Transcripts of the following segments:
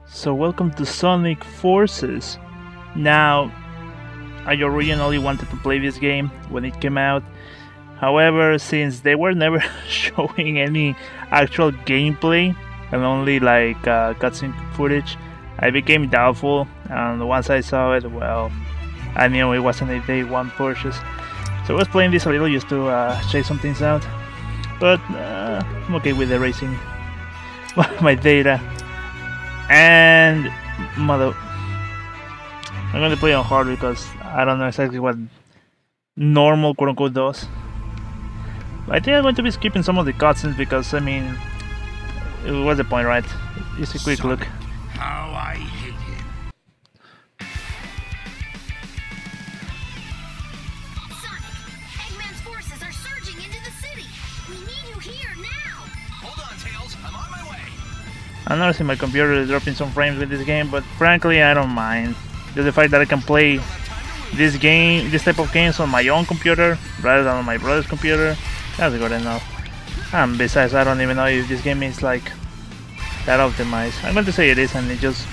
So welcome to Sonic Forces. Now, I originally wanted to play this game when it came out. However, since they were never showing any actual gameplay and only like cutscene footage, I became doubtful. And once I saw it, well, I knew it wasn't a day one purchase. So I was playing this a little just to check some things out. But I'm okay with erasing my data. And I'm going to play on hard because I don't know exactly what normal quote unquote does. But I think I'm going to be skipping some of the cutscenes because I mean, what's the point, right? Just a quick look. How I hate him. Sonic, Eggman's forces are surging into the city. We need you here now. Hold on, Tails. I'm on my way. I'm noticing my computer is dropping some frames with this game, but frankly I don't mind. Just the fact that I can play this type of games on my own computer rather than on my brother's computer, that's good enough. And besides, I don't even know if this game is like that optimized. I'm going to say it is, and it's just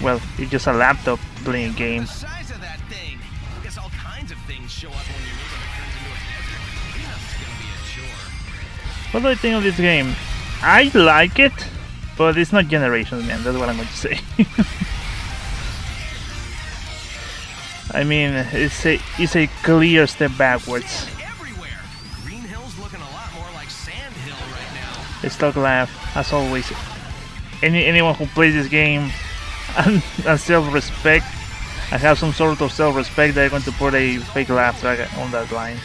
a laptop playing game. The size of that thing. I guess all kinds of things show up when your neighborhood turns into a desert. That's gonna be a chore. What do I think of this game? I like it, but it's not Generations, man. That's what I'm going to say. I mean, it's a clear step backwards. Everywhere. Green Hill's looking a lot more like Sand Hill right now. It's stuck laugh, as always. Anyone who plays this game and self-respect and have some sort of self-respect, they're going to put a fake laugh track on that line.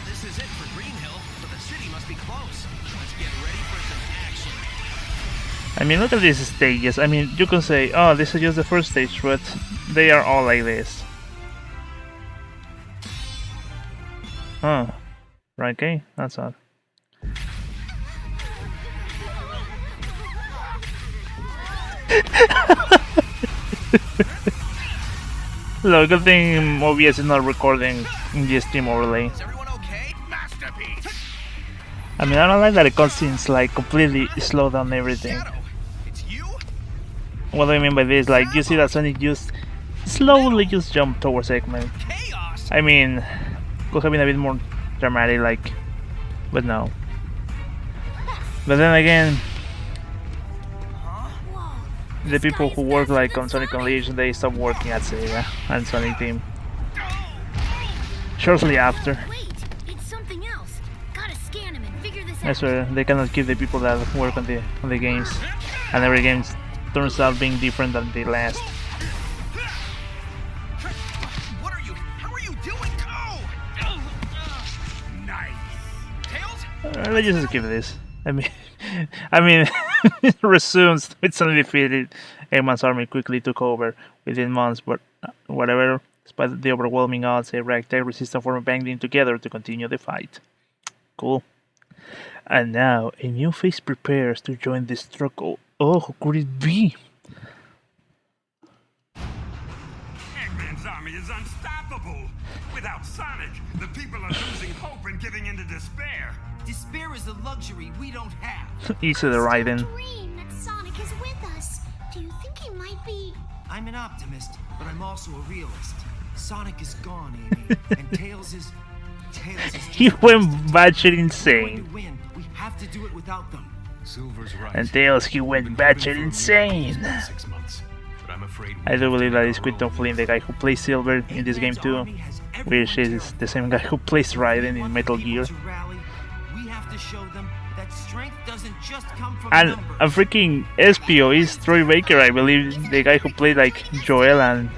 This is it for Green Hill, so the city must be close. Let's get ready for some action. I mean, look at these stages. I mean, you can say, oh, this is just the first stage, but they are all like this. Oh, right, okay, that's odd. Look, good thing OBS is not recording in the Steam overlay. Is everyone okay? Masterpiece. I mean, I don't like that the cutscenes like completely slow down everything. Shadow, it's you? What do I mean by this? Like, you see that Sonic just slowly just jump towards Eggman. Chaos. I mean, could have been a bit more dramatic, like, but no. But then again, the people who work like on Sonic Unleashed, they stop working at Sega and Sonic Team shortly after. Wait, it's something else. Gotta scan him and figure this I out. swear, they cannot keep the people that work on the games, and every game turns out being different than the last. What are you? How are you doing? Go! Nice. Tails? Let's just skip this. I mean, it resumes with Sonic defeated. Eggman's army quickly took over within months, but whatever. Despite the overwhelming odds, a ragtag resistance formed banding together to continue the fight. Cool. And now, a new face prepares to join the struggle. Oh, who could it be? Eggman's army is unstoppable. Without Sonic, the people are losing hope and giving into despair. Despair is a luxury we don't have. Easy to ride in. Dream that Sonic is with us. Do you think he might be? I'm an optimist, but I'm also a realist. Sonic is gone, Amy, and Tails is He went batshit We're going insane. to win. We have to do it without them. Silver's right. And Tails, he went batshit insane. 6 months, but I'm afraid I do believe that it's Quinton Flynn, the guy who plays Silver in this game too, which is the same guy who plays Raiden in Metal Gear. We have to show them that strength doesn't just come from And numbers. a freaking SPO is Troy Baker, I believe, the guy who played like Joel and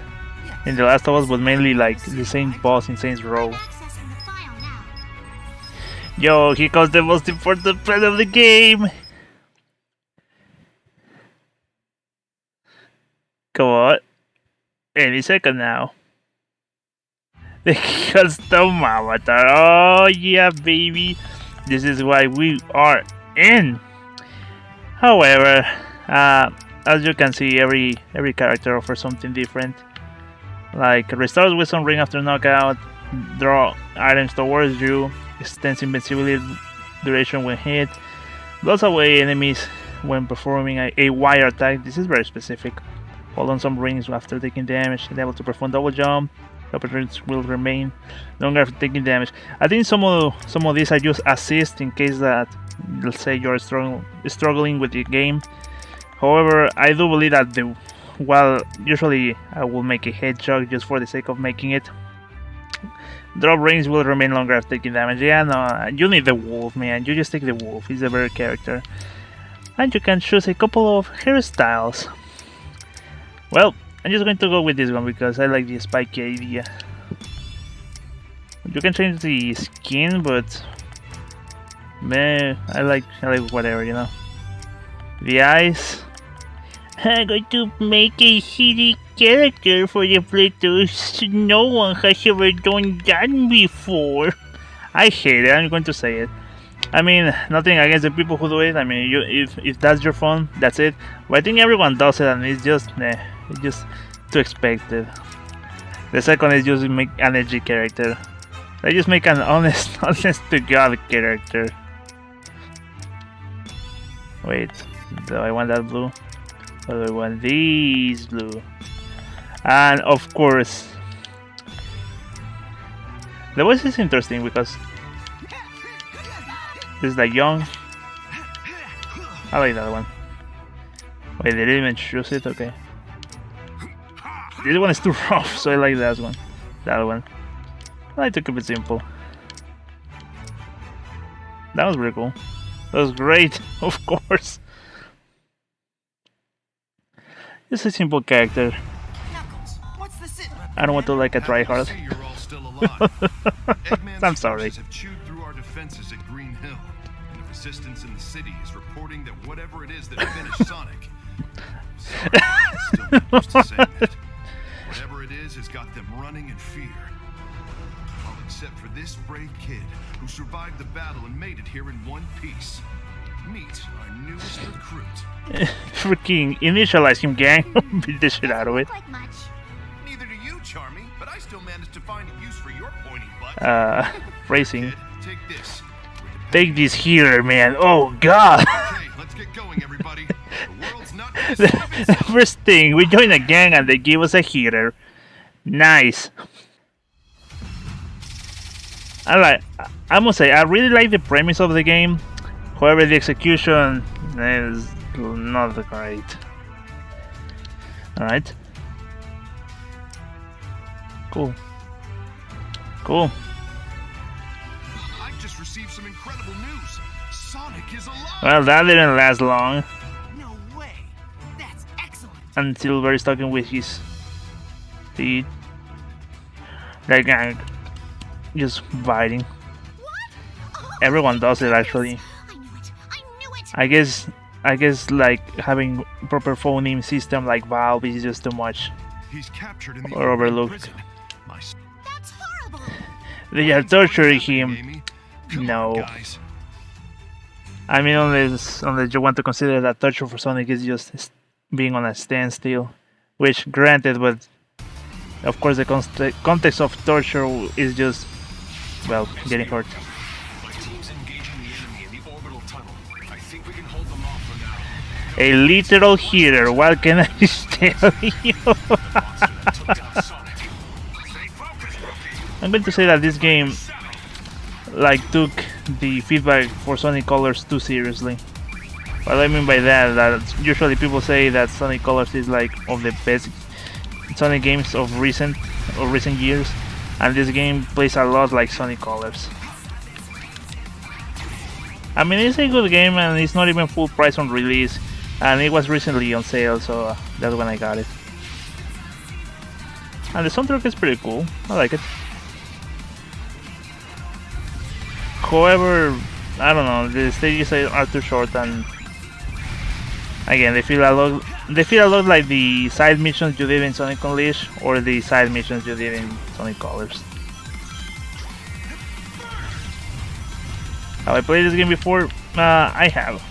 in The Last of Us, but mainly like the same boss in Saints Row. Accessing the file now. Yo, here comes the most important part of the game. Come on. Any second now. The custom avatar. Oh yeah, baby. This is why we are in. However, as you can see, every character offers something different. Like restarts with some ring after knockout, draw items towards you, extends invincibility duration when hit, blows away enemies when performing a wire attack. This is very specific. Hold on some rings after taking damage and able to perform double jump. The opportunities will remain longer after taking damage. I think some of these are just assist in case that, let's say, you're struggling with the game. However, I do believe that usually I will make a hedgehog just for the sake of making it. Drop rings will remain longer after taking damage. Yeah, no, you need the wolf, man. You just take the wolf. He's a better character. And you can choose a couple of hairstyles. Well, I'm just going to go with this one because I like the spiky idea. You can change the skin, but man, I like whatever, you know. The eyes. I'm going to make a shitty character for the playthrough. No one has ever done that before. I hate it. I'm going to say it. I mean, nothing against the people who do it. I mean, if that's your fun, that's it. But I think everyone does it, and it's just too expected. The second is just make an edgy character. I just make an honest to God character. Wait, do I want that blue? Or do I want these blue? And of course, the voice is interesting because this is like young. I like that one. Wait, they didn't even choose it? Okay. This one is too rough, so I like that one. That one. I like to keep it simple. That was pretty cool. That was great, of course. Just a simple character. Knuckles, what's the sit? I don't want to like a tryhard. You're all still alive. I'm sorry. Have chewed through our defenses at Green Hill, and the resistance in the city is reporting that whatever it is that finished Sonic. Sorry, I'm still not used to saying that. Whatever it is has got them running in fear. All except for this brave kid who survived the battle and made it here in one piece. Meet our newest recruit. Freaking initialize him, gang. Beat the shit out of it. Like much. Neither do you, Charmy, but I still managed to find a use for your pointy butt. Phrasing. Kid, take this. Take this here, man. Oh god. Okay, let's get going, everybody. The world's not The first thing, we joined a gang and they gave us a heater. Nice. I must say, I really like the premise of the game. However, the execution is not great. Alright. Cool. Cool. I've just received some incredible news. Sonic is alive. Well, that didn't last long. No way. That's excellent. And Silver talking with his teeth. Like, just biting. Everyone does it actually. I knew it. I knew it. I guess like having proper phoning system like Valve is just too much. He's captured in the Or overlooked. prison. My That's horrible. They are torturing him. Amy. Come No. on, guys. I mean, unless you want to consider that torture for Sonic is just being on a standstill, which granted, but of course the context of torture is just, well, getting hurt. My team's engaging the enemy in the orbital tunnel. I think we can hold them off for now. A literal heater. What can I tell you? The monster that took down Sonic. Stay focused, rookie. I'm going to say that this game like took the feedback for Sonic Colors too seriously. What I mean by that usually people say that Sonic Colors is like of the best Sonic games of recent years, and this game plays a lot like Sonic Colors. I mean, it's a good game and it's not even full price on release, and it was recently on sale, so that's when I got it. And the soundtrack is pretty cool. I like it. However, I don't know, the stages are too short, and again, they feel a lot like the side missions you did in Sonic Unleashed or the side missions you did in Sonic Colors. Have I played this game before? I have.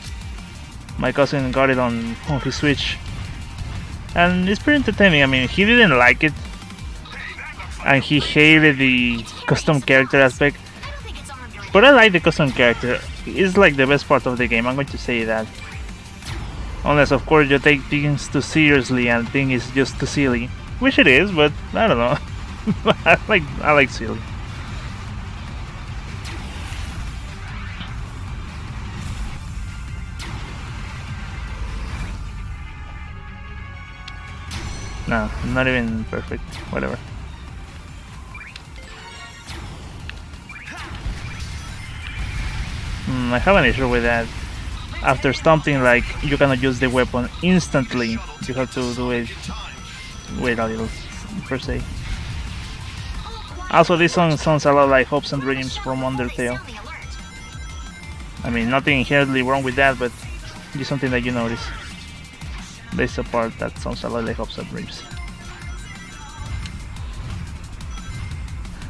My cousin got it on his Switch, and it's pretty entertaining. I mean, he didn't like it, and he hated the custom character aspect. But I like the custom character. It's like the best part of the game, I'm going to say that. Unless, of course, you take things too seriously and think it's just too silly. Which it is, but I don't know. I like silly. No, not even perfect. Whatever. I have an issue with that. After something like you cannot use the weapon instantly, you have to do it. Wait a little, per se. Also, this song sounds a lot like Hopes and Dreams from Undertale. I mean, nothing inherently wrong with that, but just something that you notice. There's a part that sounds a lot like Hopes and Dreams.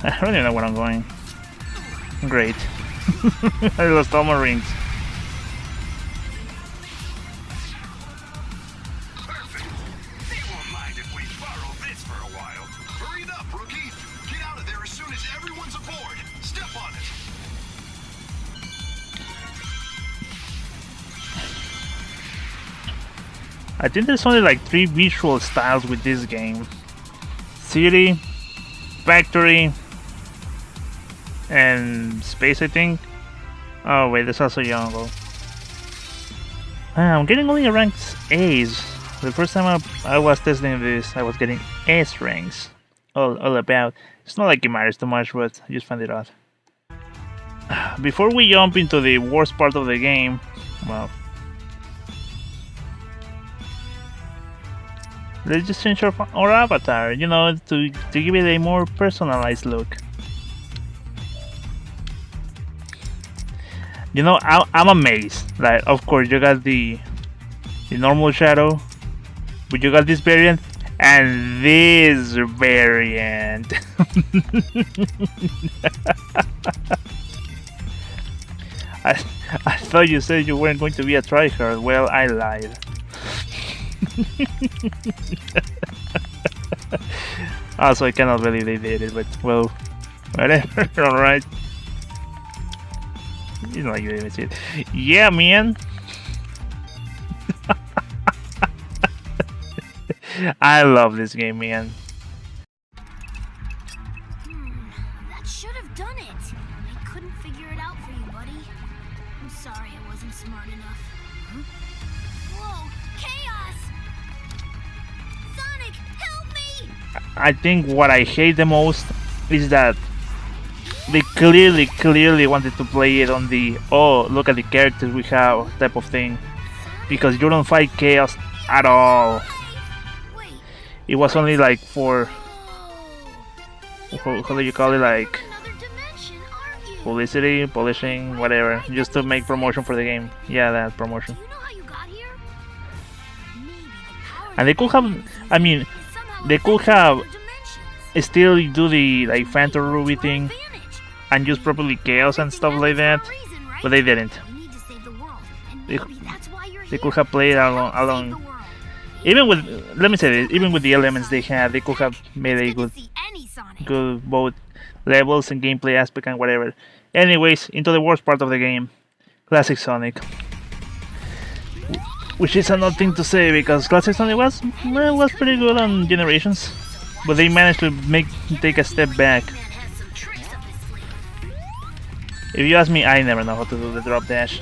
I don't even know where I'm going. Great. I lost all my rings. Perfect. They won't mind if we borrow this for a while. Hurry it up, rookie. Get out of there as soon as everyone's aboard. Step on it. I think there's only like 3 visual styles with this game. City, factory, and space, I think. Oh wait, there's also jungle. I'm getting only ranks A's. The first time I was testing this, I was getting S ranks. All about. It's not like it matters too much, but I just found it odd. Before we jump into the worst part of the game, well, let's just change our avatar, you know, to give it a more personalized look. You know, I'm amazed. Like, of course, you got the normal shadow, but you got this variant and this variant. I thought you said you weren't going to be a tryhard. Well, I lied. Also, I cannot believe they did it, but well, whatever. All right. You know, you even see it. Yeah, man. I love this game, man. That should have done it. I couldn't figure it out for you, buddy. I'm sorry I wasn't smart enough. Whoa, chaos! Sonic, help me! I think what I hate the most is that they clearly wanted to play it on the oh, look at the characters we have type of thing, because you don't fight chaos at all. Wait, It was only like for how do you call it, like another dimension, aren't you? publicity, polishing, whatever, just to make promotion for the game. Yeah, that promotion. Do you know how you got here? Maybe the power And they could have, I mean, they could have still do the like Phantom Ruby thing and use properly chaos and stuff like that, but they didn't. They could have played along. Even with, let me say this, even with the elements they had, they could have made a good both levels and gameplay aspect and whatever. Anyways, into the worst part of the game, Classic Sonic. Which is another thing to say, because Classic Sonic was pretty good on Generations, but they managed to take a step back. If you ask me, I never know how to do the drop dash.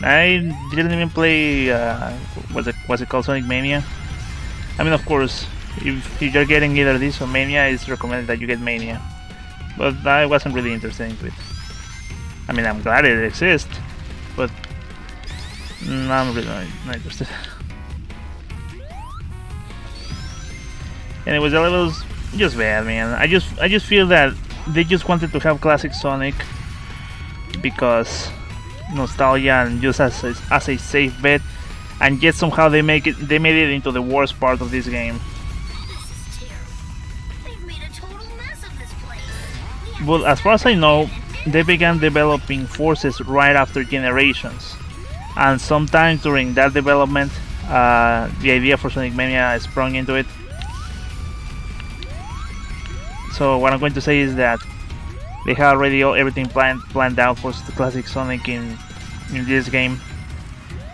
I didn't even play, what's it called, Sonic Mania? I mean, of course, if you're getting either this or Mania, it's recommended that you get Mania. But I wasn't really interested in it. I mean, I'm glad it exists, but I'm really not interested. Anyways, the levels just bad, man. I just feel that they just wanted to have Classic Sonic because nostalgia and just as a safe bet, and yet somehow they made it into the worst part of this game. This is terrible. They've made a total mess of this place. But as far as I know, they began developing Forces right after Generations, and sometimes during that development, the idea for Sonic Mania sprung into it. So what I'm going to say is that they had already everything planned out for the Classic Sonic in this game.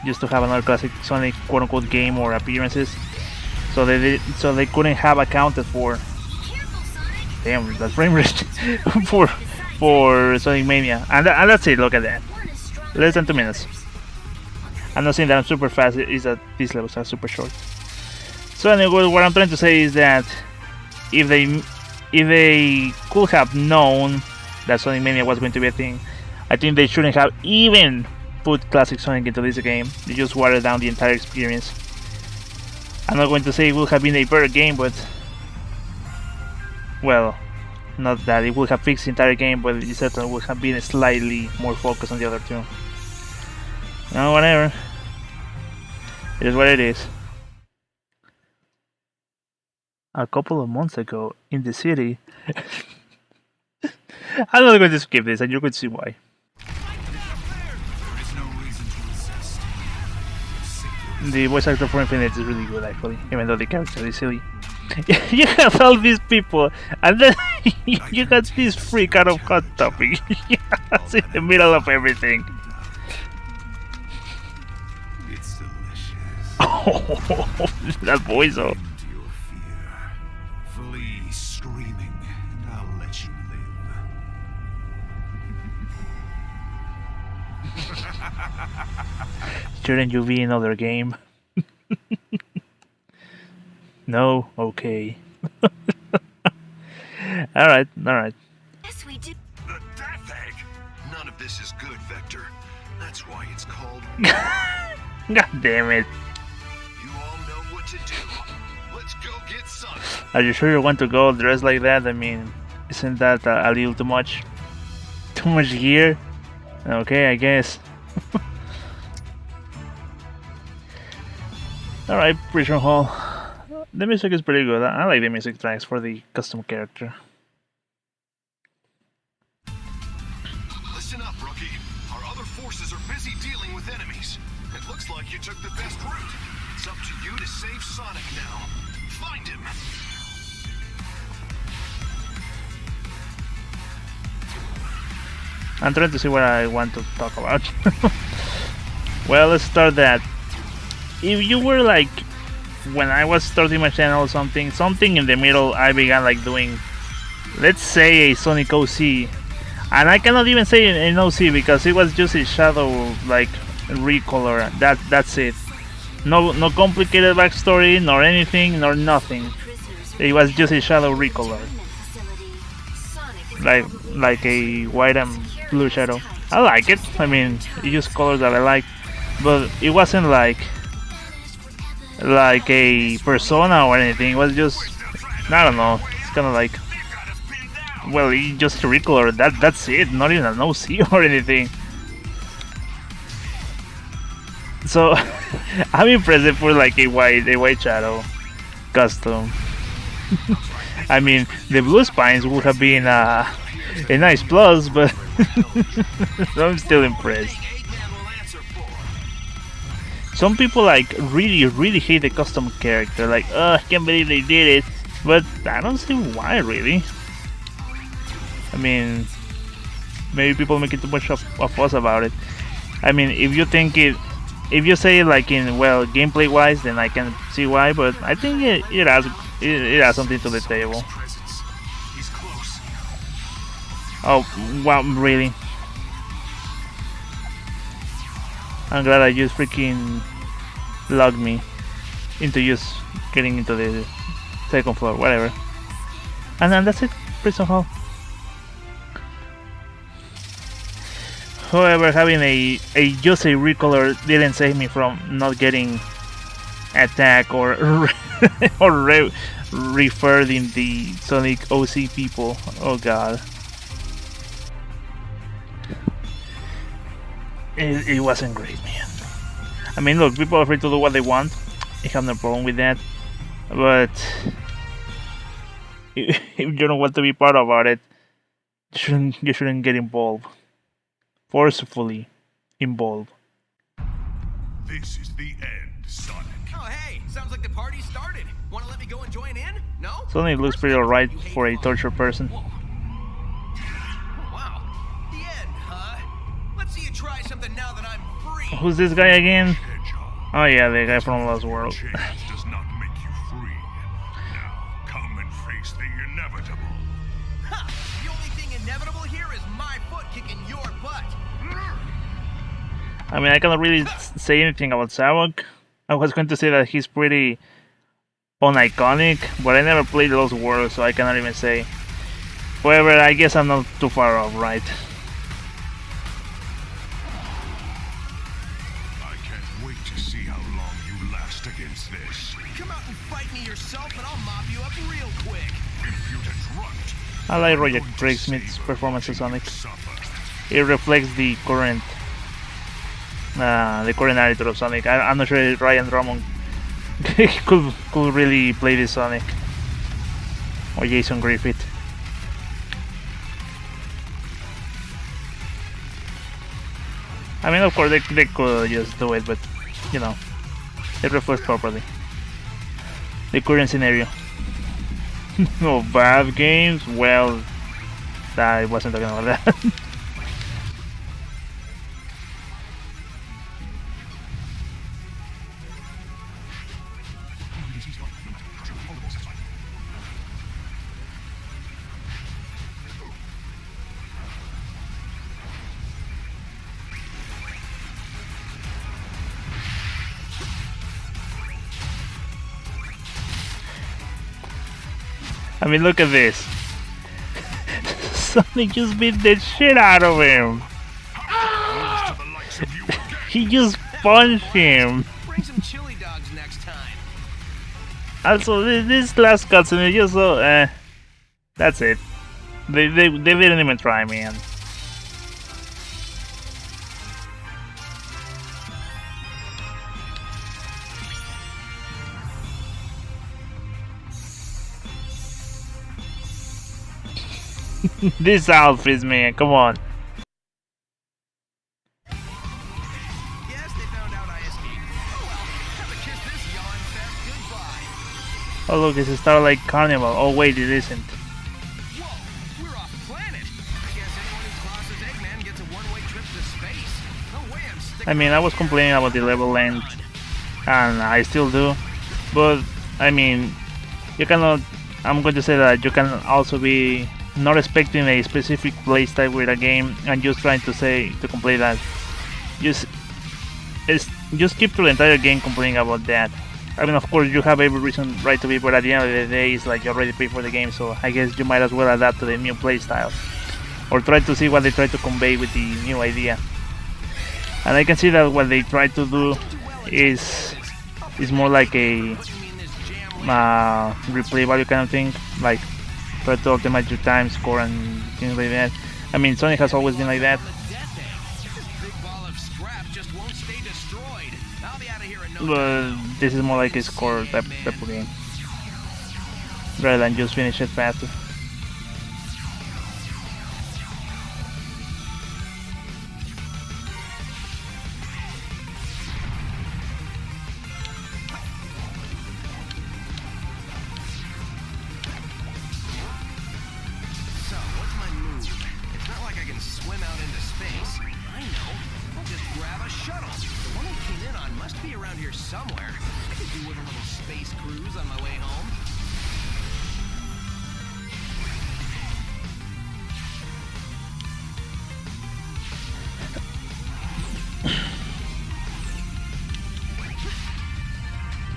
just to have another classic Sonic quote-unquote game or appearances. So they couldn't have accounted for. Damn, that frame rate for Sonic Mania, and that's it. Look at that, less than 2 minutes. I'm not saying that I'm super fast. Is that these levels are super short. So anyway, what I'm trying to say is that if they could have known that Sonic Mania was going to be a thing, I think they shouldn't have even put classic Sonic into this game. They just watered down the entire experience. I'm not going to say it would have been a better game, but well, not that it would have fixed the entire game, but it certainly would have been slightly more focused on the other two. No, whatever. It is what it is. A couple of months ago in the city. I'm not going to skip this, and you're going to see why. The voice actor for Infinite is really good, actually, even though the character is silly. You have all these people, and then you got this freak out of Hot Topic. It's in the middle of everything. It's delicious. Oh, that voice, oh. Into your fear. Flee screaming, and I'll let you live. Shouldn't you be in another game? No? Okay. Alright. Yes, we did. The death egg? None of this is good, Vector. That's why it's called. God damn it. You all know what to do. Let's go get Sonic. Are you sure you want to go dressed like that? I mean, isn't that a little too much? Too much gear? Okay, I guess. Alright, Prison Hall. The music is pretty good. I like the music tracks for the custom character. Listen up, rookie. Our other forces are busy dealing with enemies. It looks like you took the best route. It's up to you to save Sonic now. Find him. I'm trying to see what I want to talk about. Well, let's start that. If you were like, when I was starting my channel or something in the middle, I began like doing, let's say, a Sonic OC. And I cannot even say an OC because it was just a shadow, like, recolor. That's it. No complicated backstory, nor anything, nor nothing. It was just a shadow recolor. Like a white and blue shadow. I like it. I mean, it used colors that I like. But it wasn't like a persona or anything. It was just, I don't know, it's kind of like, well, it's just a recolor. That's it, not even an OC or anything. So I'm impressed for like a white shadow custom. I mean, the blue spines would have been a nice plus, but I'm still impressed. Some people like really hate the custom character, like, I can't believe they did it, but I don't see why, really. I mean, maybe people make it too much of a fuss about it. I mean, if you say like in, well, gameplay wise, then I can see why, but I think it has something to the table. Oh wow, really? I'm glad I just freaking logged me into just getting into the second floor, whatever. And then that's it, Prison Hall. However, having a just a recolor didn't save me from not getting attacked or referred in the Sonic OC people. Oh god. It wasn't great, man. I mean, look, people are free to do what they want. I have no problem with that. But if you don't want to be part about it, you shouldn't get involved. Forcefully involved. This is the end, Sonic. Oh, hey, sounds like the party started. Want to let me go and join in? No? Sonic looks pretty alright for a torture person. Wow. The end, huh? Let's see you try something now that I'm free. Who's this guy again? Oh yeah, the guy from Lost World. Chains does not make you free. Now, come and face the inevitable. Ha! The only thing inevitable here is my foot kicking your butt. I mean, I cannot really say anything about Savok. I was going to say that he's pretty uniconic, but I never played Lost World, so I cannot even say. However, I guess I'm not too far off, right? I can't wait to see how long you last against this. Come out and fight me yourself, and I'll mop you up real quick. Impudent runt. I like Roger Craig Smith's performance as Sonic. It reflects the current attitude of Sonic. I'm not sure if Ryan Drummond could really play this Sonic, or Jason Griffith. I mean, of course they could just do it, but you know, it reflects properly the current scenario. No bad games. Well, I wasn't talking about that. I mean, look at this. Sonic just beat the shit out of him. He just punched him. Bring some chili dogs next time. Also, this last cutscene is just so. That's it. They didn't even try, man. This outfits, man, come on. Yes, they found out I escaped. Oh well, have a kiss this yawn fest goodbye. Oh look, it's a Starlight Carnival. Oh wait, it isn't. Whoa, we're off planet. I guess anyone who crosses Eggman gets a one-way trip to space. No way I'm sticking. I mean, I was complaining about the level length, and I still do. But I mean, you cannot. I'm going to say that you can also be not expecting a specific playstyle with a game and just trying to complain that. Just keep through the entire game complaining about that. I mean, of course, you have every reason right to be, but at the end of the day, it's like you already paid for the game, so I guess you might as well adapt to the new playstyle or try to see what they try to convey with the new idea. And I can see that what they try to do is more like a replay value kind of thing, like try to optimize your time, score, and things like that. I mean, Sonic has always been like that. But this is more like a score type of game, rather than just finish it faster. Somewhere. I could do with a little space cruise on my way home.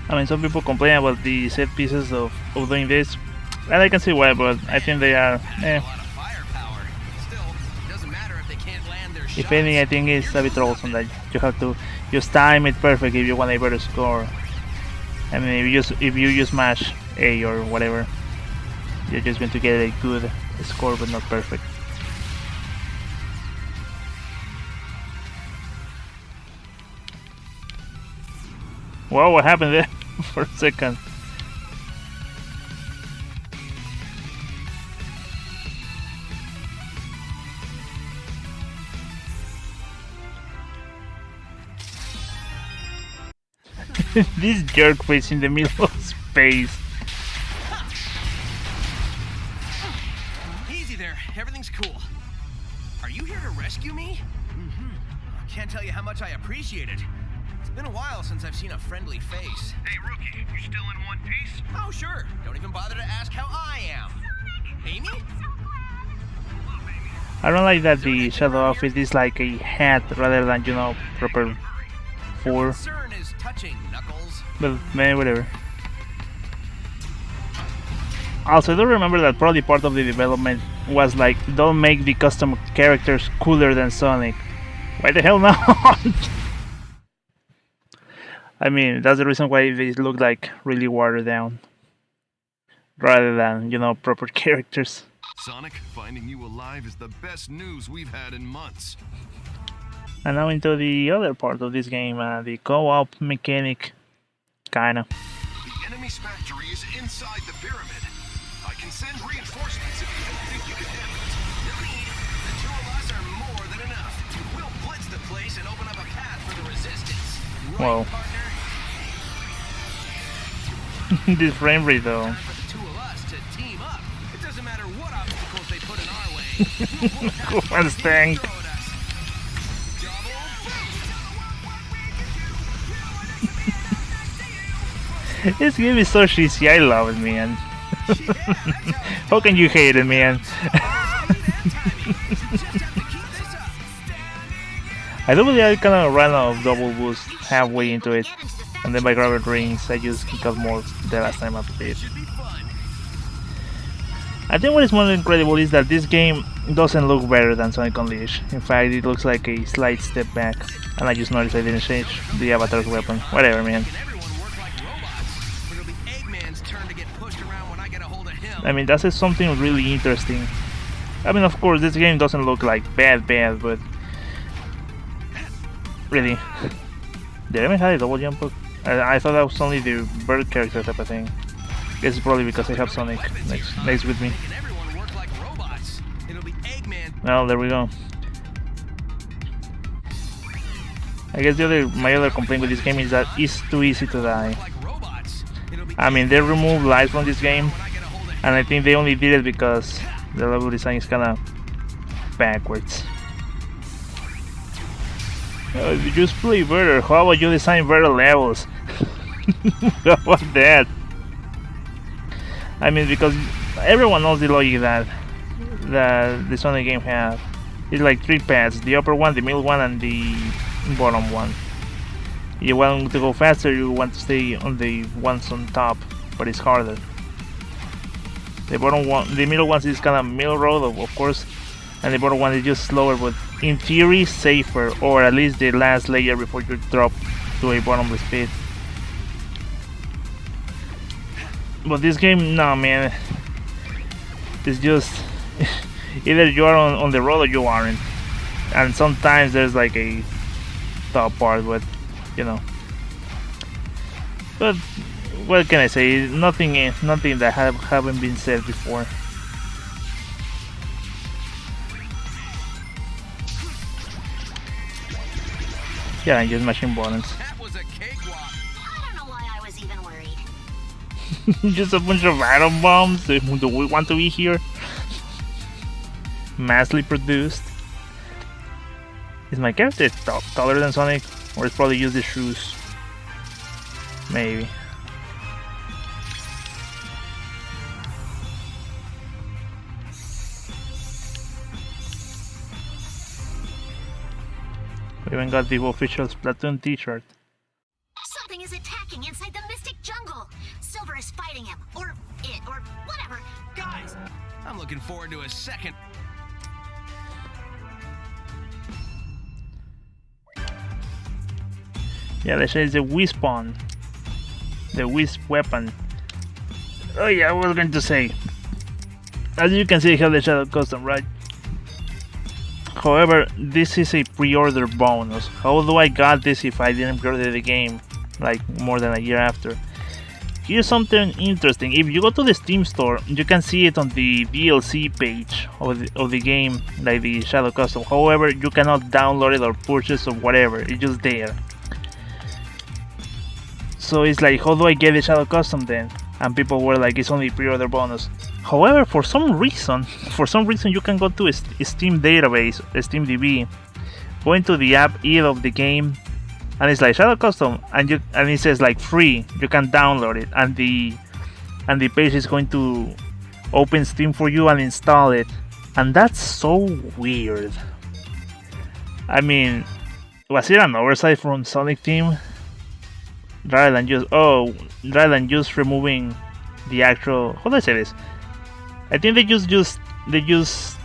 I mean, some people complain about the set pieces of doing this, and I can see why, but I think they are, If anything, I think it's a bit troublesome that you have to just time it perfect if you want a better score. I mean, if you just mash A or whatever, you're just going to get a good score, but not perfect. Wow, what happened there for a second? This jerk face in the middle of space. Easy there, everything's cool. Are you here to rescue me? Mm-hmm. Can't tell you how much I appreciate it. It's been a while since I've seen a friendly face. Hey, rookie, you still in one piece? Oh, sure. Don't even bother to ask how I am. Amy? I don't like that the shadow outfit is like a hat rather than, you know, proper fur. Concern is touching, Knuckles. But man, whatever. Also, I do remember that probably part of the development was like, don't make the custom characters cooler than Sonic. Why the hell not? I mean, that's the reason why they look like really watered down, rather than, you know, proper characters. Sonic, finding you alive is the best news we've had in months. And now into the other part of this game, the co-op mechanic, kinda. The enemy's factory is inside the pyramid. I can send reinforcements if you don't think you can handle it. No need. The two of us are more than enough. We'll blitz the place and open up a path for the resistance. Right, Whoa. partner? This frame rate though. Time for the two of us to team up. It doesn't matter what obstacles they put in our way. We'll Go have on, Stang. throw at us. Double This game is so cheesy, I love it, man. How can you hate it, man? I do believe I kind of ran out of double boost halfway into it, and then by grabbing rings, I just got more the last time I played. should be fun. I think what is more incredible is that this game doesn't look better than Sonic Unleashed. In fact, it looks like a slight step back, and I just noticed I didn't change the avatar's weapon. Whatever, man. Can everyone work like robots? It'll be Eggman's turn to get pushed around when I get a hold of him. I mean, that is something really interesting. I mean, of course, this game doesn't look like bad, but really, did I even have a double jump hook? I thought that was only the bird character type of thing. Guess it's probably because I have Sonic next with me. Can everyone work like robots? It'll be Eggman. Well, there we go. I guess my other complaint with this game is that it's too easy to die. Like robots. It'll be I mean, they removed life from this game, when I get a hold of and I think they only did it because the level design is kind of backwards. You just play better. How about you design better levels? How about that? I mean, because everyone knows the logic that the Sonic game has. It's like 3 paths: the upper one, the middle one, and the bottom one. You want to go faster, you want to stay on the ones on top, but it's harder. The bottom one, the middle one is kind of middle road, of course, and the bottom one is just slower, but in theory safer, or at least the last layer before you drop to a bottomless pit. But this game, no man, it's just either you are on the road or you aren't, and sometimes there's like a top part, but you know. But what can I say? Nothing that haven't been said before. Yeah, and just mashing buttons. that was a cakewalk. I don't know why I was even worried. Just a bunch of atom bombs. Do we want to be here? Massively produced. Is my character taller than Sonic? Or it's probably just the shoes? Maybe. We even got the official Splatoon t-shirt. Something is attacking inside the Mystic Jungle. Silver is fighting him, or it, or whatever. Guys, I'm looking forward to a second. Yeah, that is the Wisp-on. The Wisp weapon. Oh yeah, I was going to say. As you can see, I have the Shadow Custom, right? However, this is a pre-order bonus. How do I got this if I didn't pre-order the game like more than a year after? Here's something interesting. If you go to the Steam store, you can see it on the DLC page of the game, like the Shadow Custom. However, you cannot download it or purchase or whatever. It's just there. So it's like, how do I get the Shadow Custom then? And people were like, it's only pre-order bonus. However, for some reason you can go to a Steam database, a Steam DB, go into the app either of the game, and it's like Shadow Custom, and it says like free. You can download it, and the page is going to open Steam for you and install it, and that's so weird. I mean, was it an oversight from Sonic Team? Rather than just removing the actual, how do I say this? I think they just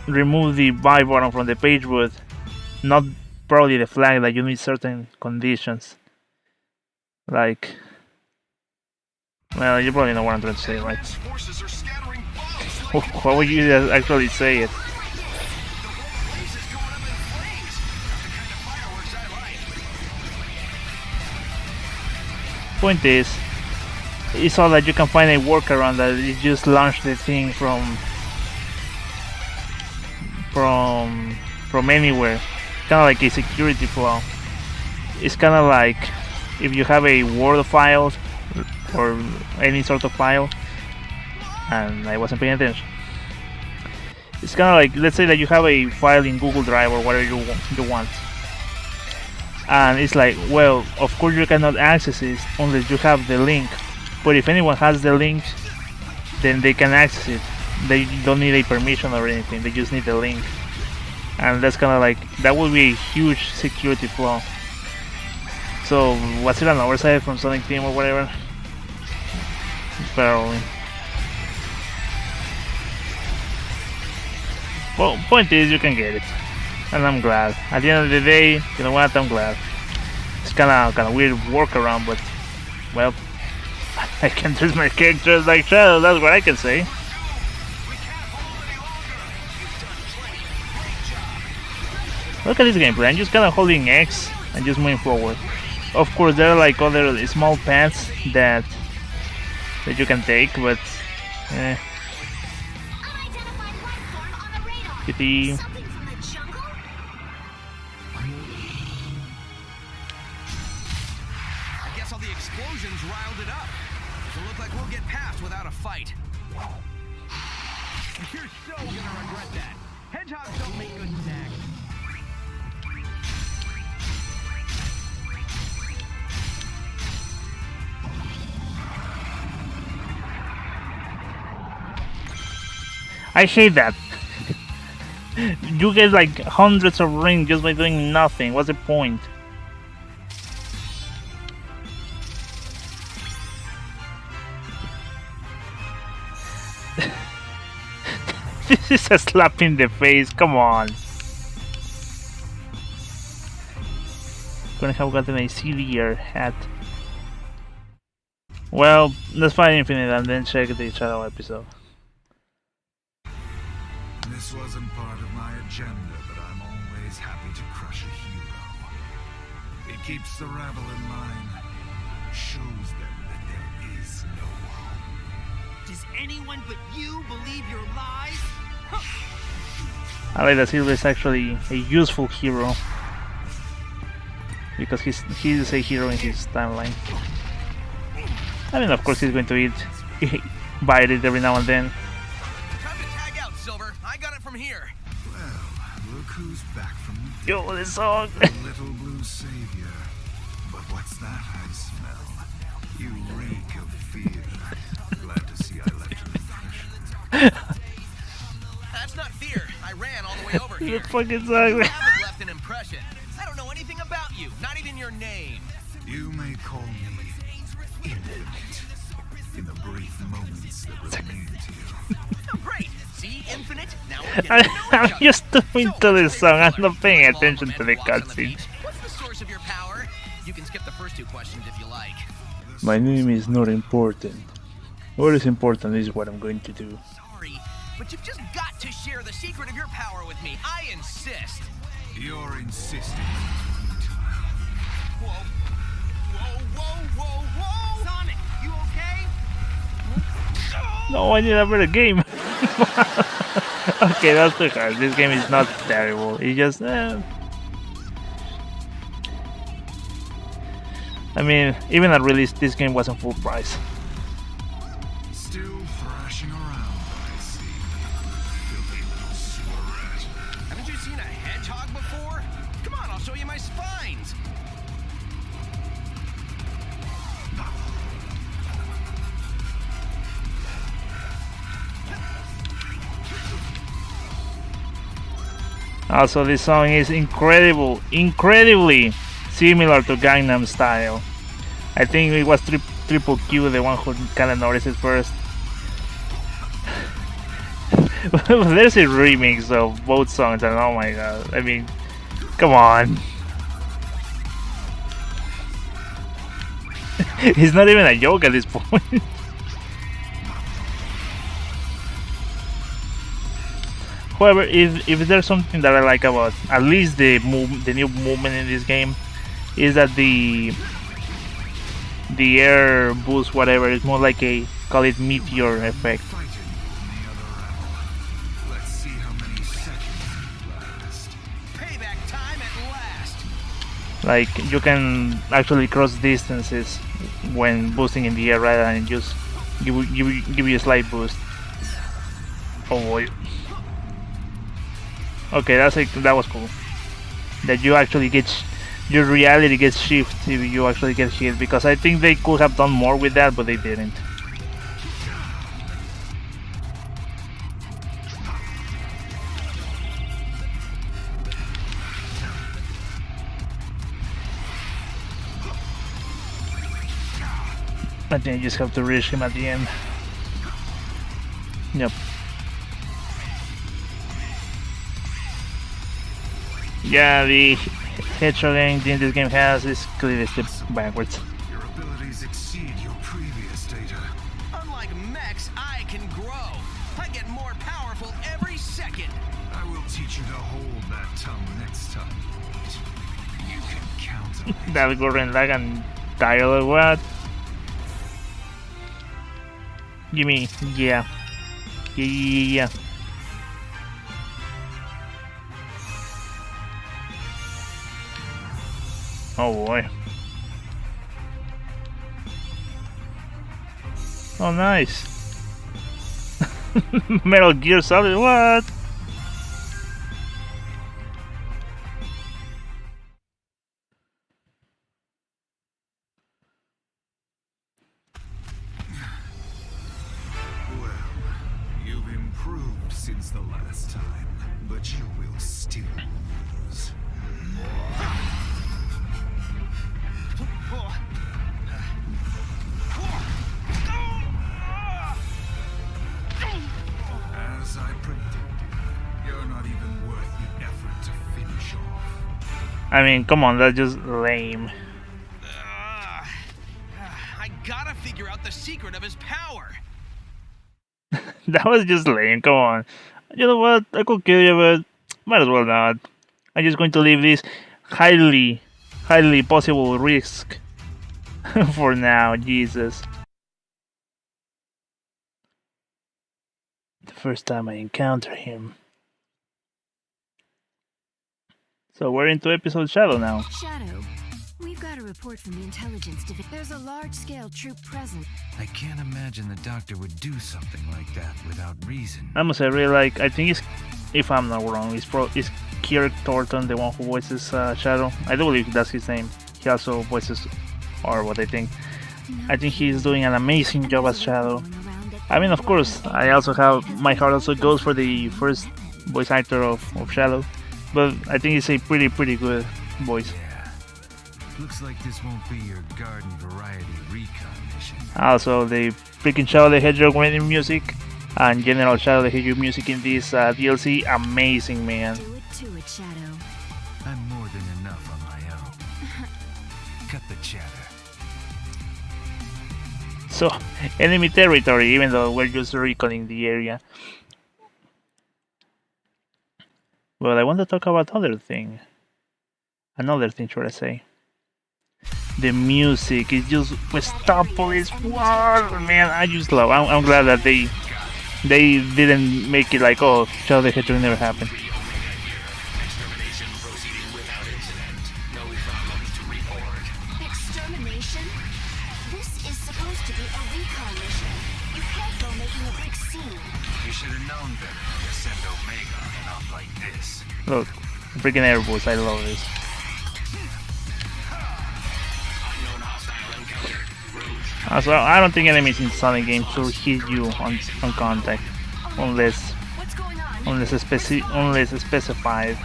remove the buy button from the page, but not probably the flag that you need certain conditions. Like, well, you probably know what I'm trying to say, right? Forces are scattering bombs like How would you actually say it? The whole place is going up in flames. Not the kind of fireworks I like. Point is, it's all that you can find a workaround that you just launch the thing from anywhere. Kind of like a security flaw. It's kind of like if you have a Word file or any sort of file, and I wasn't paying attention. It's kind of like, let's say that you have a file in Google Drive or whatever you want, and it's like, well, of course you cannot access it unless you have the link. But if anyone has the link, then they can access it. They don't need a permission or anything. They just need the link. And that's kind of like, that would be a huge security flaw. So was it an oversight from Sonic Team or whatever? Probably. Well, point is, you can get it, and I'm glad. At the end of the day, you know what? I'm glad. It's kind of weird workaround, but well, I can choose my characters like Shadow. That's what I can say. Look at this gameplay. I'm just kind of holding X and just moving forward. Of course, there are like other small paths that you can take, but pity. Something from the jungle? I guess all the explosions riled it up. Doesn't look like we'll get past without a fight. You're so gonna regret that. Hedgehogs don't make good snacks. I hate that. You get like hundreds of rings just by doing nothing. What's the point? This is a slap in the face. Come on. Couldn't have gotten a sillier hat. Well, let's find Infinite and then check the Shadow episode. This wasn't part of my agenda, but I'm always happy to crush a hero. It keeps the rabble in line, shows them that there is no hope. Does anyone but you believe your lies? I like that Silver is actually a useful hero, because he's a hero in his timeline. I mean, of course he's going to bite it every now and then. Time to tag out, Silver. I got it from here. Well, look who's back from the Yo, this song! the little blue savior. But what's that I smell? You reek of fear. Glad to see I left an impression. That's not fear. I ran all the way over here. That fucking You song! haven't left an impression. I don't know anything about you, not even your name. You may call me Infinite in the brief moments that remain to you. Oh, great. See, Infinite? Now we're getting to know each I'm other. just doing to this song. I'm not paying Long attention to the romantic walks on cutscene. beach. What's the source of your power? You can skip the first two questions if you like. My name is not important. What is important is what I'm going to do. Sorry, but you've just got to share the secret of your power with me. I insist. You're insisting. Whoa. Whoa, whoa, whoa, whoa! Sonic, you okay? No, I need a better game. Okay, that's too hard. This game is not terrible. It's just, I mean, even at release, this game wasn't full price. Still thrashing around, I see. Filthy little sewer rat. Haven't you seen a hedgehog before? Come on, I'll show you my spines. Also, this song is incredibly similar to Gangnam Style. I think it was Triple Q, the one who kind of noticed it first. There's a remix of both songs, and oh my god, I mean, come on. It's not even a joke at this point. However, if there's something that I like about at least the new movement in this game, is that the air boost, whatever, is more like a, call it, meteor effect. Fighting on the other round. Let's see how many seconds last. Payback time at last. Like, you can actually cross distances when boosting in the air rather than just give you a slight boost. Oh boy. Okay, that was cool. That you actually get your reality gets shifted if you actually get hit, because I think they could have done more with that, but they didn't. I think I just have to reach him at the end. Yep. Yeah, the hedgehog in this game has is clearly step backwards. Your abilities exceed your previous data. Unlike mechs, I can grow. I get more powerful every second. I will teach you to hold that tongue next time. You can count on it. That'll go and lag and dial or what? You mean, yeah. Yeah. Oh boy. Oh nice. Metal Gear Solid, what? Well, you've improved since the last time, but you will still lose. As I predicted, you're not even worth the effort to finish off. I mean, come on, that's just lame. I gotta figure out the secret of his power. That was just lame, come on. You know what, I could kill you, but might as well not. I'm just going to leave this highly possible risk for now, Jesus. The first time I encounter him. So we're into episode Shadow now. Shadow, we've got a report from the intelligence division. There's a large-scale troop present. I can't imagine the doctor would do something like that without reason. I must say, I really like, I think it's, if I'm not wrong, it's Kirk Thornton, the one who voices Shadow. I do believe that's his name. He also voices, or what I think. I think he's doing an amazing job as Shadow. I mean, of course, I also have, my heart also goes for the first voice actor of Shadow. But I think it's a pretty good voice. Yeah. Looks like this won't be your garden variety recon mission. Also, the freaking Shadow the Hedgehog winning music and General Shadow the Hedgehog music in this DLC, amazing, man. Do it to it, Shadow. I'm more than enough on my own. Cut the chatter. So, enemy territory, even though we're just recalling the area. Well, I want to talk about another thing, should I say. The music is just Westopolis. Wow, man, I just love. I'm glad that they didn't make it like, oh, Shadow the Hedgehog never happened. Extermination? This is supposed to be a recon mission. You can't go making a big scene. You should have known better to send Omega and not like this. Look, freaking airboats, I love this. Also, I don't think enemies in Sonic games will hit you on contact, unless What's going on? specified.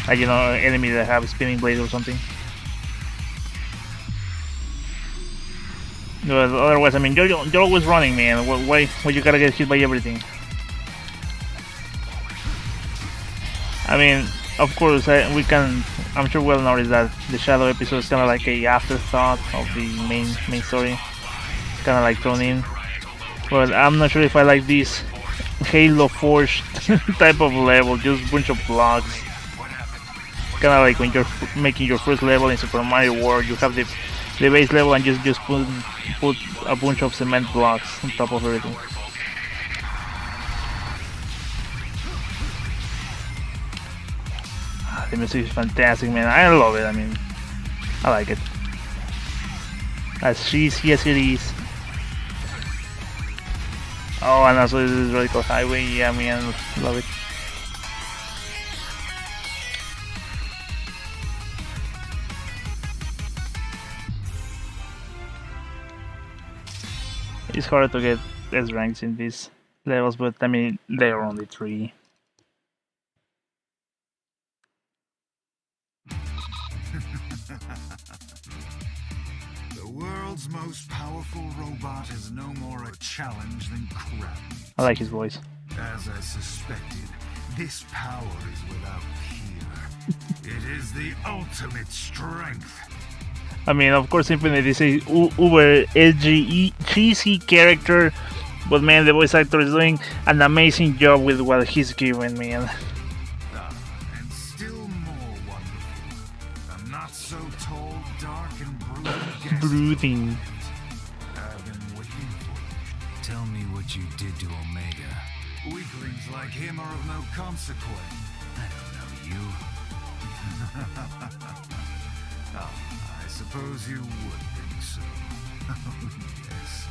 Like, you know, enemy that have spinning blades or something. But otherwise, I mean, you're always running, man. Why you gotta get hit by everything? I mean, of course, I'm sure we'll notice that the Shadow episode is kind of like a afterthought of the main story. It's kind of like thrown in. But I'm not sure if I like this Halo Forged type of level, just a bunch of blocks. Kind of like when you're making your first level in Super Mario World, you have the base level and just put a bunch of cement blocks on top of everything. The music is fantastic, man. I love it. I mean, I like it. As cheesy as it is. Oh, and also this is Radical Highway. Yeah, man, love it. It's hard to get S ranks in these levels, but I mean, there are only 3. The world's most powerful robot is no more a challenge than crap. I like his voice. As I suspected, this power is without peer. It is the ultimate strength. I mean, of course, Infinite is a uber edgy, cheesy character, but man, the voice actor is doing an amazing job with what he's given, man. And still more wonderful, a not so tall, dark, and Brooding. I've been waiting for you. Tell me what you did to Omega. Weaklings like him are of no consequence. I don't know you. Oh, I suppose you would think so. Oh, yes.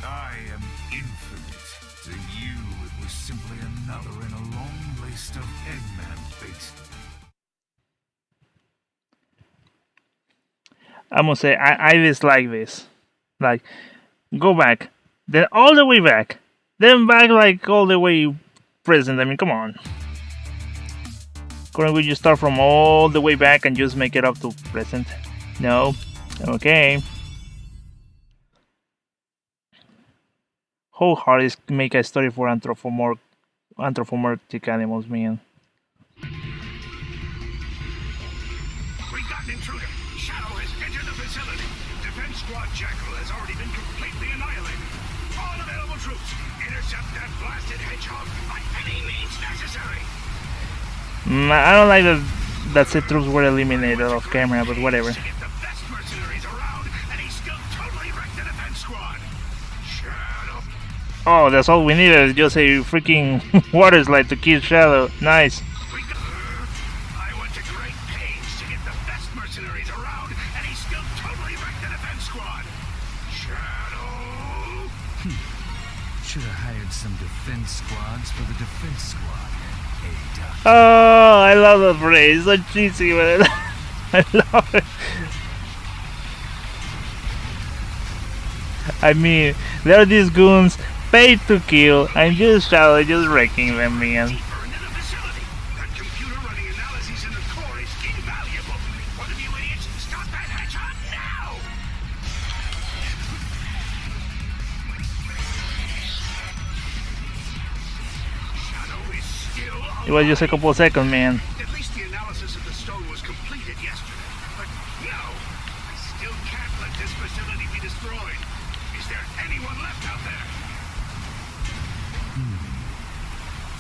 I am infinite. To you, it was simply another in a long list of Eggman fate. I must say, I dislike this. Like, go back, then all the way back, then back like all the way present. I mean, come on. Couldn't we just start from all the way back and just make it up to present? No. Okay. How hard is to make a story for anthropomorphic animals, man? We got an intruder. Shadow has entered the facility. Defense Squad Jackal has already been completely annihilated. All available troops, intercept that blasted hedgehog by any means necessary. I don't like that the troops were eliminated off camera, but whatever. To get the best mercenaries around, and he still totally wrecked the defense squad. Shadow. Oh, that's all we needed. Just a freaking water slide to kill Shadow. Nice. I went to great pains to get the best mercenaries around, and he still totally wrecked the defense squad. Shadow. Should have hired some defense squads for the defense squad. Hey, Doc. Oh, I love that phrase. So cheesy, man. I love it. I mean, there are these goons paid to kill, and just Shadow just wrecking them, man. Deeper into the facility. That computer running analyses in the core is invaluable. One of you idiots, stop that hedgehog now! Shadow is still alive. It was just a couple of seconds, man. At least the analysis of the stone was completed yesterday. But no, I still can't let this facility be destroyed. Is there anyone left out there?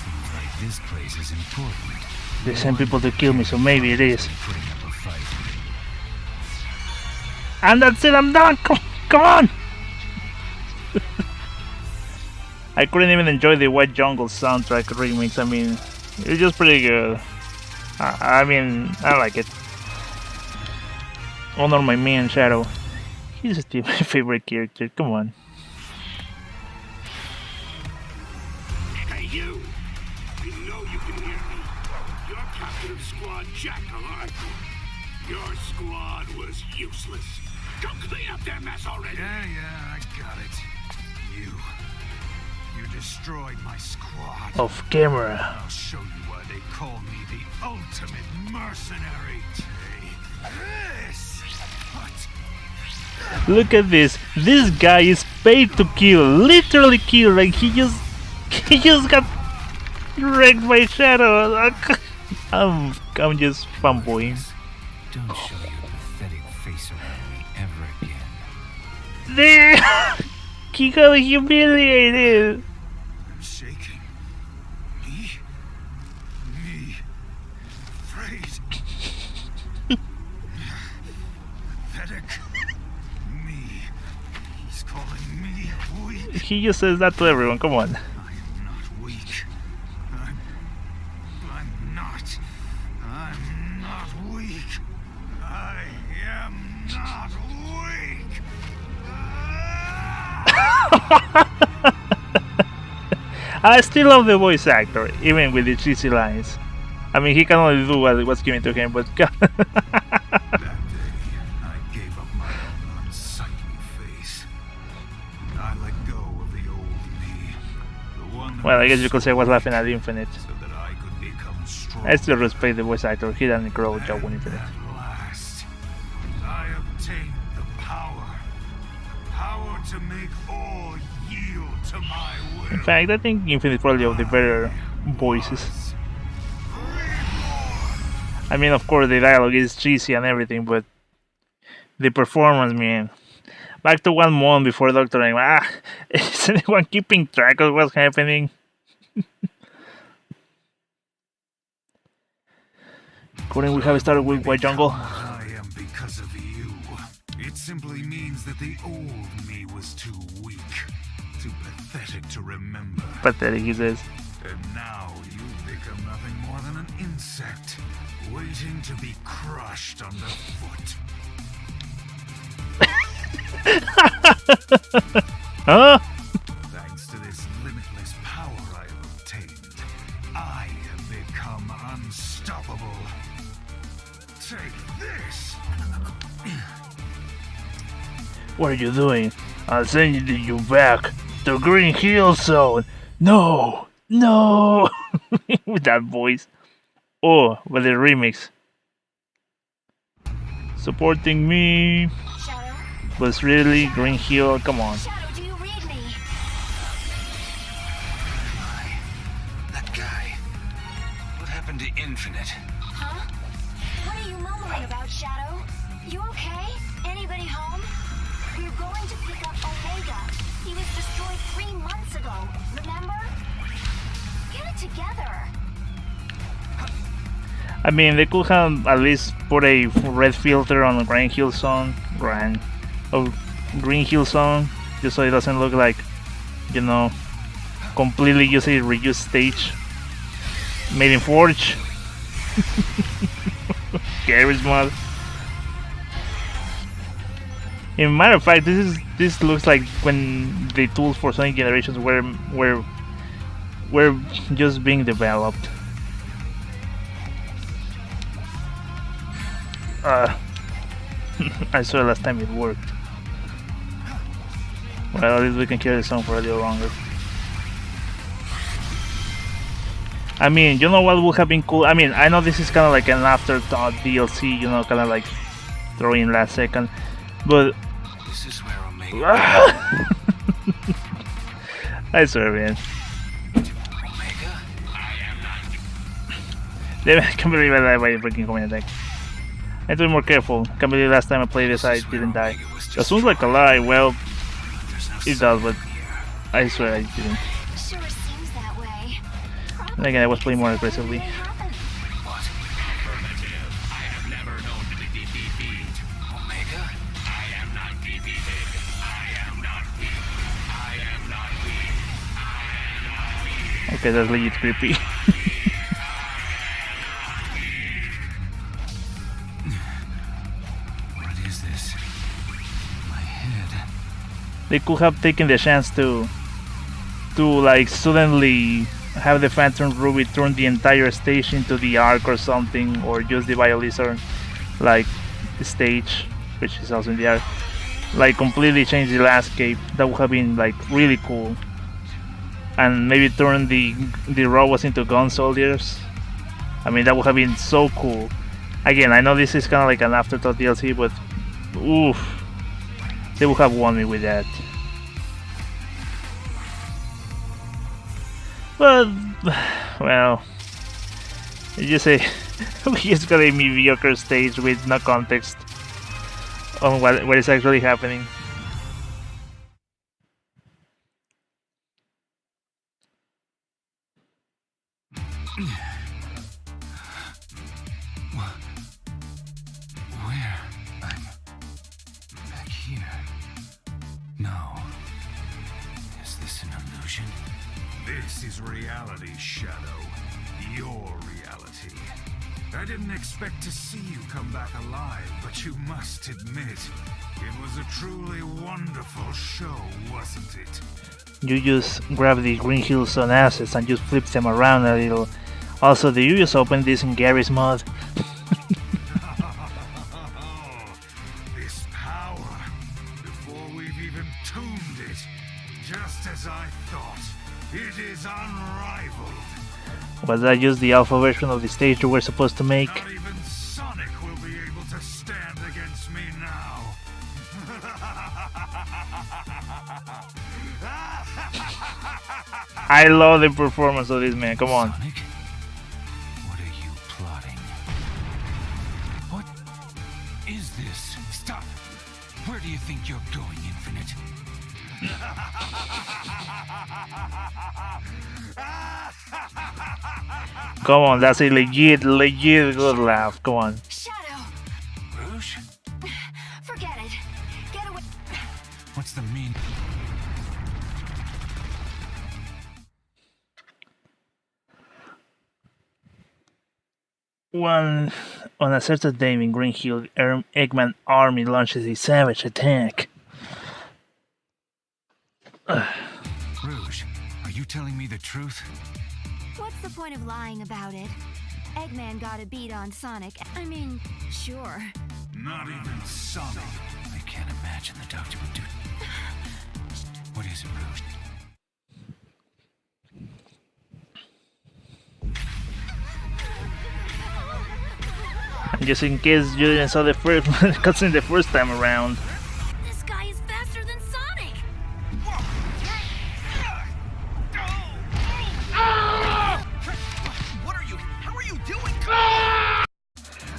Seems like this place is important. They sent people to kill me, so maybe it is. Putting up a fight. And that's it, I'm done! Come on! I couldn't even enjoy the White Jungle soundtrack remix. I mean, it's just pretty good. I mean, I like it. Honor my man, Shadow. He's still my favorite character, come on. Hey, you! You know you can hear me. You're captain of Squad Jackal, aren't you? Your squad was useless. Go clean up their mess already! Yeah, I got it. You destroyed my squad. Off camera. I'll show you why they call me the ultimate mercenary. Take this! What? Look at this. This guy is paid to kill. Literally kill. Like he just got wrecked by Shadow. I'm just fanboying. Don't show your pathetic face around me ever again. There! He got humiliated. I'm shaking. Me? Afraid? Pathetic? Me? He's calling me weak? He just says that to everyone. Come on. I am not weak. I'm not weak. I am not weak. I still love the voice actor, even with the cheesy lines. I mean, he can only do what's given to him, but That day, I gave up my own unsightly face. I let go of the old me. The one that well, I guess was you could say I was laughing at Infinite. so that I could become strong. I still respect the voice actor. He done a great job with Infinite. At last, I obtained the power to make all yield to my will. In fact, I think Infinite is probably of the better voices. I mean, of course, the dialogue is cheesy and everything, but the performance, man. Back to 1 month before Doctor M. Is anyone keeping track of what's happening? Couldn't we have started with White Jungle? I am because of you. It simply means that the old me was too weak, too pathetic to remember. Pathetic, he says. And now you've become nothing more than an insect, waiting to be crushed underfoot. Huh? Thanks to this limitless power I have obtained, I have become unstoppable. Take this! What are you doing? I'll send you back to Green Hill Zone. No, no, with that voice. Oh, with the remix. Supporting me. Shadow? Was really Green Hill? Come on. Shadow, do you read me? That guy. What happened to Infinite? Huh? What are you mumbling about, Shadow? You okay? Anybody home? We're going to pick up Omega. He was destroyed 3 months ago, remember? Get it together. I mean, they could have at least put a red filter on the Green Hill Zone, Green Hill Zone, just so it doesn't look like, you know, completely just a reused stage made in Forge. Gary's mod. In matter of fact, this looks like when the tools for Sonic Generations were just being developed. I saw it last time it worked. Well, at least we can carry the song for a little longer. I mean, you know what would have been cool? I mean, I know this is kind of like an afterthought DLC, you know, kind of like throw in last second, but This is where Omega. I swear, man. Omega? I can't believe I died by a freaking command attack. I have to be more careful. Can't believe last time I played this I didn't die. That sounds like a lie. Well, it does, but I swear I didn't. Sure seems that way. And again, I was playing more aggressively. What? Affirmative. I have never known to be defeated. Omega? I am not defeated. I am not weak. I am not weak. I am not weak. Okay, that's legit creepy. What is this? My head. They could have taken the chance to like suddenly have the Phantom Ruby turn the entire stage into the Ark or something, or just the Biolizard like stage, which is also in the Ark, like completely change the landscape. That would have been like really cool. and maybe turn the robots into gun soldiers. I mean, that would have been so cool. Again, I know this is kind of like an afterthought DLC, but oof, they would have won me with that. But well, you just say we just got a mediocre stage with no context on what is actually happening. Where? I'm back here. No. Is this an illusion? This is reality, Shadow. Your reality. I didn't expect to see you come back alive, but you must admit, it was a truly wonderful show, wasn't it? You just grab the Green Hill Sun assets and just flip them around a little. Also, did you just open this in Gary's mod? This power, before we've even tuned it, just as I thought, it is unrivaled. Was that just the alpha version of the stage you were supposed to make? Not even Sonic will be able to stand against me now. I love the performance of this man, come on. Sonic? What are you plotting? What is this? Stop! Where do you think you're going, Infinite? Come on, that's a legit good laugh, come on. Shadow, Rouge? forget it. Get away. What's the mean? On a certain day in Green Hill, Eggman army launches a savage attack. Rouge, are you telling me the truth? What's the point of lying about it? Eggman got a beat on Sonic. I mean, sure. Not even Sonic. I can't imagine the doctor would do. What is it, Rouge? And just in case you didn't saw the first cutscene the first time around. This guy is faster than Sonic! What are you? How are you doing?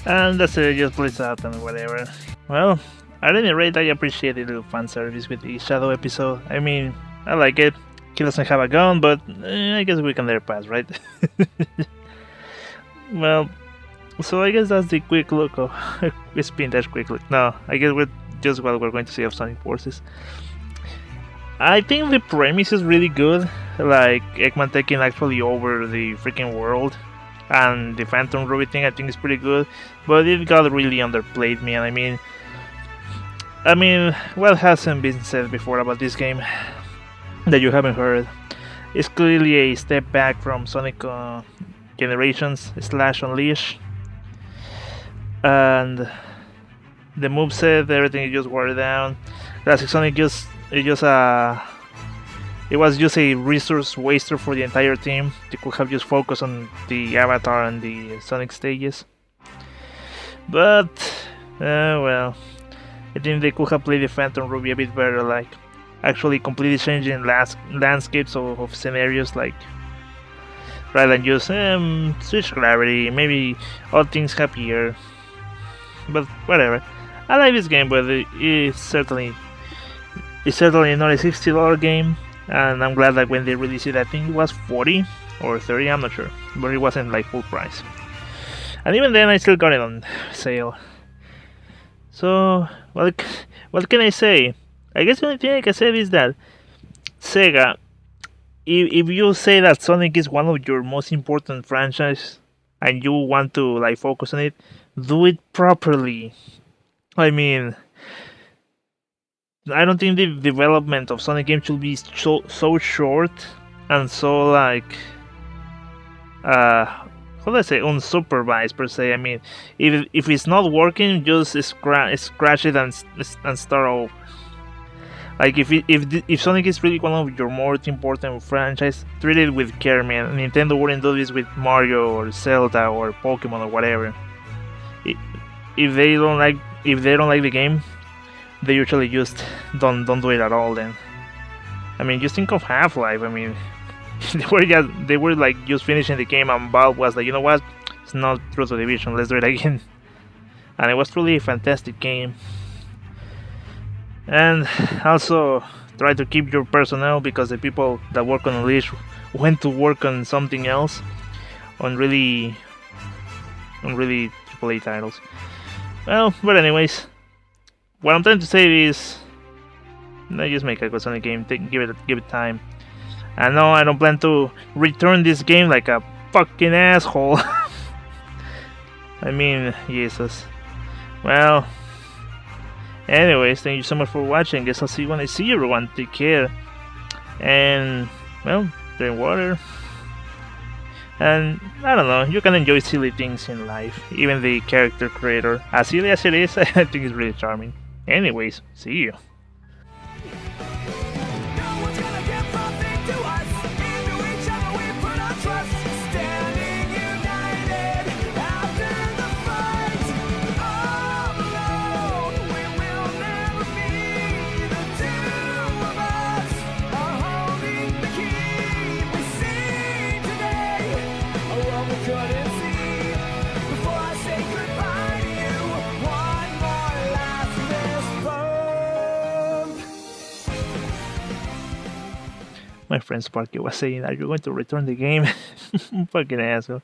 And that's it, just plays out and whatever. Well, at any rate, I appreciate the little fan service with the Shadow episode. I mean, I like it. He doesn't have a gun, but I guess we can let it pass, right? Well, so I guess that's the quick look of it's been that quick look. No, I guess we're just what we're going to see of Sonic Forces. I think the premise is really good, like Eggman taking actually over the freaking world, and the Phantom Ruby thing I think is pretty good, but it got really underplayed, man. I mean, what hasn't been said before about this game that you haven't heard? It's clearly a step back from Sonic Generations / Unleash. And the moveset, everything is just watered down. Classic Sonic it was just a resource waster for the entire team. They could have just focused on the Avatar and the Sonic stages. But well, I think they could have played the Phantom Ruby a bit better, like actually completely changing landscapes of scenarios, like rather than just switch gravity, maybe all things happier. But whatever, I like this game, but it's certainly not a $60 game, and I'm glad that when they released it, I think it was 40 or 30, I'm not sure, but it wasn't like full price. And even then, I still got it on sale. So, what can I say? I guess the only thing I can say is that Sega, if you say that Sonic is one of your most important franchises and you want to like focus on it, do it properly. I mean, I don't think the development of Sonic games should be so short and so like how do I say, unsupervised per se. I mean, if it's not working, just scratch it and start over. Like if Sonic is really one of your more important franchise, treat it with care, man. Nintendo wouldn't do this with Mario or Zelda or Pokemon or whatever. If they don't like the game, they usually just don't do it at all. Then, I mean, just think of Half-Life. I mean, they were like just finishing the game, and Valve was like, you know what, it's not Truth to Division, let's do it again. And it was truly a fantastic game. And also try to keep your personnel, because the people that work on Unleash went to work on something else, on really AAA titles. Well, but anyways, what I'm trying to say is, just make a good Sonic game. Give it time. And no, I don't plan to return this game like a fucking asshole. I mean, Jesus. Well, anyways, thank you so much for watching. Guess I'll see you when I see you, everyone. Take care. And, well, drink water. And, I don't know, you can enjoy silly things in life. Even the character creator, as silly as it is, I think it's really charming. Anyways, see you. My friend Sparky was saying, are you going to return the game? Fucking asshole.